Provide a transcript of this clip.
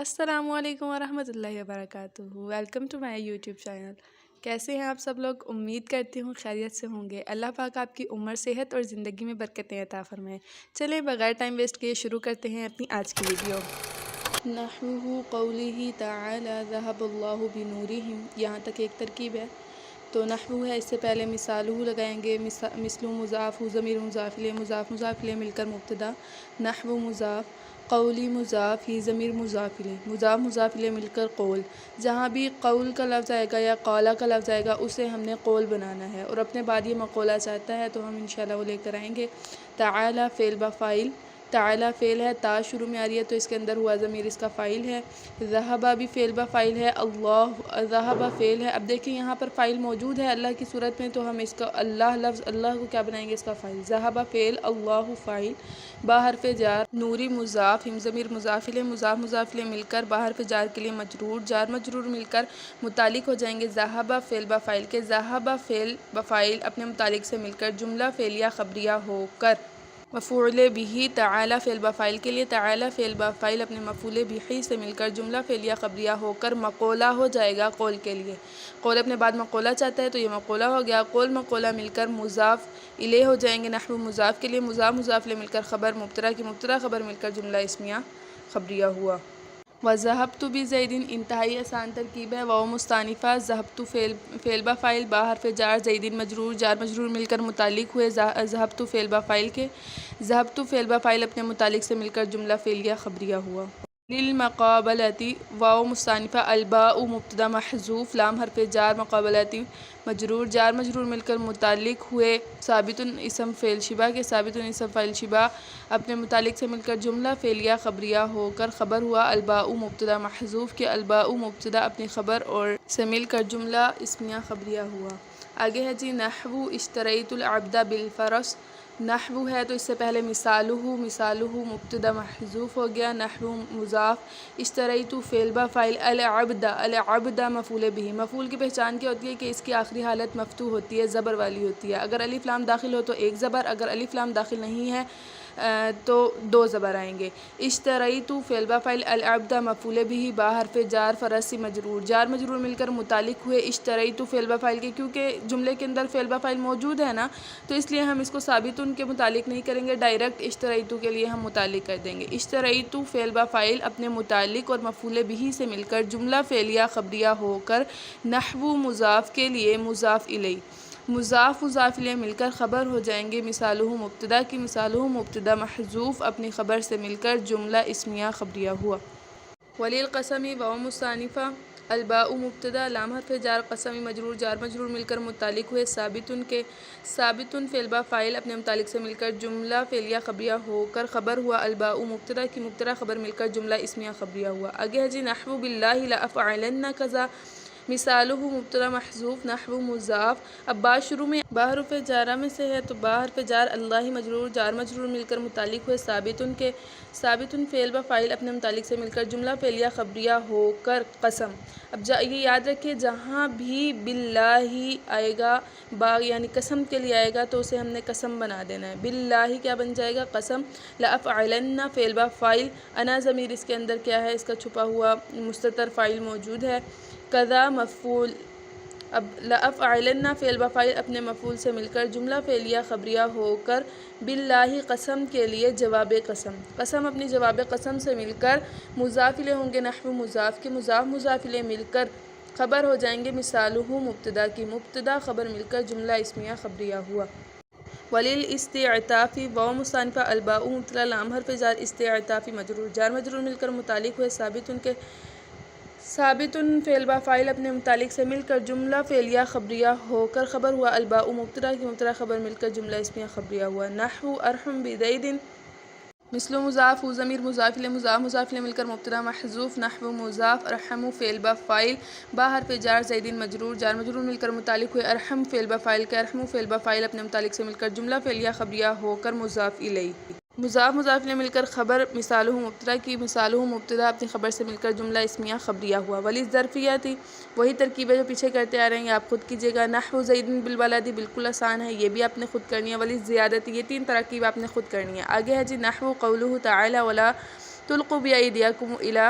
السلام علیکم ورحمۃ اللہ وبرکاتہ، welcome to my YouTube channel. کیسے ہیں آپ سب لوگ؟ امید کرتی ہوں خیریت سے ہوں گے۔ اللہ پاک آپ کی عمر، صحت اور زندگی میں برکتیں عطا فرمائے۔ چلیں بغیر ٹائم ویسٹ کیے شروع کرتے ہیں اپنی آج کی ویڈیو۔ نحوہ قولہ تعالی ذہب اللہ بنورہم، یہاں تک ایک ترکیب ہے۔ تو نحو ہے، اس سے پہلے مثالہ لگائیں گے، مثل مضاف، ضمیر مضاف الیہ، مضاف الیہ مل کر مبتدا، نحو مضاف، قولی مضاف، ہی ضمیر مضاف الیہ، مضاف الیہ مل کر قول۔ جہاں بھی قول کا لفظ آئے گا یا قولہ کا لفظ آئے گا اسے ہم نے قول بنانا ہے، اور اپنے بعد یہ مقولہ چاہتا ہے تو ہم انشاءاللہ وہ لے کر آئیں گے۔ تعالی فعل بفاعل، تعالی فعل ہے، تا شروع میں آ رہی ہے تو اس کے اندر ہوا ضمیر اس کا فاعل ہے۔ ذہبہ بھی فعل بفاعل ہے، اللہ ذہبہ فعل ہے۔ اب دیکھیں یہاں پر فاعل موجود ہے اللہ کی صورت میں، تو ہم اس کا اللہ لفظ، اللہ کو کیا بنائیں گے؟ اس کا فاعل۔ ذہبہ فعل، اللہ فاعل، با حرف جار، نوری مضاف، ہم ضمیر مضاف الیہ، مضاف الیہ مل کر با حرف جار کے لیے مجرور، جار مجرور مل کر متعلق ہو جائیں گے ذہبہ فعل بفاعل کے۔ ذہبہ فعل بفاعل اپنے متعلق سے مل کر جملہ فعلیہ خبریہ ہو کر مفعول بہ، تعالی فعل بفاعل کے لیے تعالی فعل بفاعل اپنے مفعول بہ سے مل کر جملہ فعلیہ خبریہ ہو کر مقولہ ہو جائے گا قول کے لیے۔ قول اپنے بعد مقولہ چاہتا ہے تو یہ مقولہ ہو گیا۔ قول مقولہ مل کر مضاف الیہ ہو جائیں گے، نحو مضاف کے لیے مضاف الیہ مل کر خبر، مبتدا کی مبتدا خبر مل کر جملہ اسمیہ خبریہ ہوا۔ وذهبت بزید، انتہائی آسان ترکیب ہے، واو مستانفہ، ذهبت فعل بفاعل، با حرف جار، زید مجرور، جار مجرور مل کر متعلق ہوئے ذهبت فعل بفاعل کے۔ ذهبت فعل بفاعل اپنے متعلق سے مل کر جملہ فعلیہ خبریہ ہوا۔ للمقابلۃ، واو مستانفہ، الباء مبتدا محذوف، لام حرف جار، مقابلۃ مجرور، جار مجرور مل کر متعلق ہوئے ثابت اسم فعل شبہ کے، ثابت اسم فعل شبہ اپنے متعلق سے مل کر جملہ فعلیہ خبریہ ہو کر خبر ہوا الباء مبتدا محذوف کے، الباء مبتدا اپنی خبر اور سے مل کر جملہ اسمیہ خبریہ ہوا۔ آگے ہے جی نحو اشتریت العبد بالفرس، نحو ہے تو اس سے پہلے مثالہ مبتدا محذوف ہو گیا، نحو مضاف، اشتریت فعل بفاعل، العبد مفعول بہ۔ مفعول کی پہچان کیا ہوتی ہے کہ اس کی آخری حالت مفتوح ہوتی ہے، زبر والی ہوتی ہے۔ اگر الف لام داخل ہو تو ایک زبر، اگر الف لام داخل نہیں ہے تو دو زبر آئیں گے۔ اشتریت فعل بفاعل، العبد مفعول بہ، با حرف جار، فرس مجرور، جار مجرور مل کر متعلق ہوئے اشتریت فعل بفاعل کے، کیونکہ جملے کے اندر فعل بفاعل موجود ہے نا، تو اس لیے ہم اس کو ثابت ان کے متعلق نہیں کریں گے، ڈائریکٹ اشتریت کے لیے ہم متعلق کر دیں گے۔ اشتریت فعل بفاعل اپنے متعلق اور مفعول بہ سے مل کر جملہ فعلیہ خبریہ ہو کر نحو مضاف کے لیے مضاف الیہ، مضاف الیہ مل کر خبر ہو جائیں گے مثالہ مبتدا کی، مثالہ مبتدا محذوف اپنی خبر سے مل کر جملہ اسمیہ خبریہ ہوا۔ وللقسم، واو مستانفہ، الباء مبتدا، لام حرف جار، قسم مجرور، جار مجرور مل کر متعلق ہوئے ثابت کے، ثابت فعل بفاعل اپنے متعلق سے مل کر جملہ فعلیہ خبریہ ہو کر خبر ہوا الباء مبتدا کی، مبتدا خبر مل کر جملہ اسمیہ خبریہ ہوا۔ آگے ہے جی نحو باللہ لافعلن کذا، مثالہ مبتدا محذوف، نحو مضاف، اب با شروع میں با حرف جارہ میں سے ہے تو با حرف جار، اللہ مجرور، جار مجرور مل کر متعلق ہوئے ثابت کے، ثابت فعل بفاعل اپنے متعلق سے مل کر جملہ فعلیہ خبریہ ہو کر قسم۔ اب یہ یاد رکھیں جہاں بھی باللہ آئے گا، با یعنی قسم کے لیے آئے گا تو اسے ہم نے قسم بنا دینا ہے۔ باللہ کیا بن جائے گا؟ قسم۔ لافعلن فعل بفاعل، انا ضمیر اس کے اندر کیا ہے؟ اس کا چھپا ہوا مستتر فاعل موجود ہے، کذا مفعول۔ اب لافعلن فعل بفاعل اپنے مفعول سے مل کر جملہ فعلیہ خبریہ ہو کر باللہ قسم کے لیے جواب قسم، قسم اپنی جواب قسم سے مل کر مضاف الیہ ہوں گے، نحو مضاف کے، مضاف الیہ مل کر خبر ہو جائیں گے مثالہ مبتدا کی، مبتدا خبر مل کر جملہ اسمیہ خبریہ ہوا۔ وللاستعطاف، واو مستانفہ، الباء مبتدا، لام حرف جار، استعطاف مجرور، جار مجرور مل کر متعلق ہوئے ثابت ان کے، ثابت فعل بفاعل اپنے متعلق سے مل کر جملہ فعلیہ خبریہ ہو کر خبر ہوا الباء مبتدا کی، مبتدا خبر مل کر جملہ اسمیہ خبریہ ہوا۔ نحو ارحم بزید، مثل مضاف، ضمیر مضاف الیہ، مضاف الیہ مل کر مبتدا محذوف، نحو مضاف، ارحم فعل بفاعل، با حرف جار، زید مجرور، جار مجرور مل کر متعلق ہوئے ارحم فعل بفاعل کے، ارحم فعل بفاعل اپنے متعلق سے مل کر جملہ فعلیہ خبریہ ہو کر مضاف الیہ، مضاف الیہ مل کر خبر مثالہ مبتدا کی، مثالہ مبتدا اپنی خبر سے مل کر جملہ اسمیہ خبریہ ہوا۔ وللظرفیۃ، وہی ترکیب ہے جو پیچھے کرتے آ رہے ہیں، یہ آپ خود کیجیے گا۔ نحو زید بالولد، بالکل آسان ہے، یہ بھی آپ نے خود کرنی ہے۔ وللزیادۃ، یہ تین ترکیب آپ نے خود کرنی ہے۔ آگے ہے جی نحو قولہ تعالی ولا تلقوا بایدیکم الی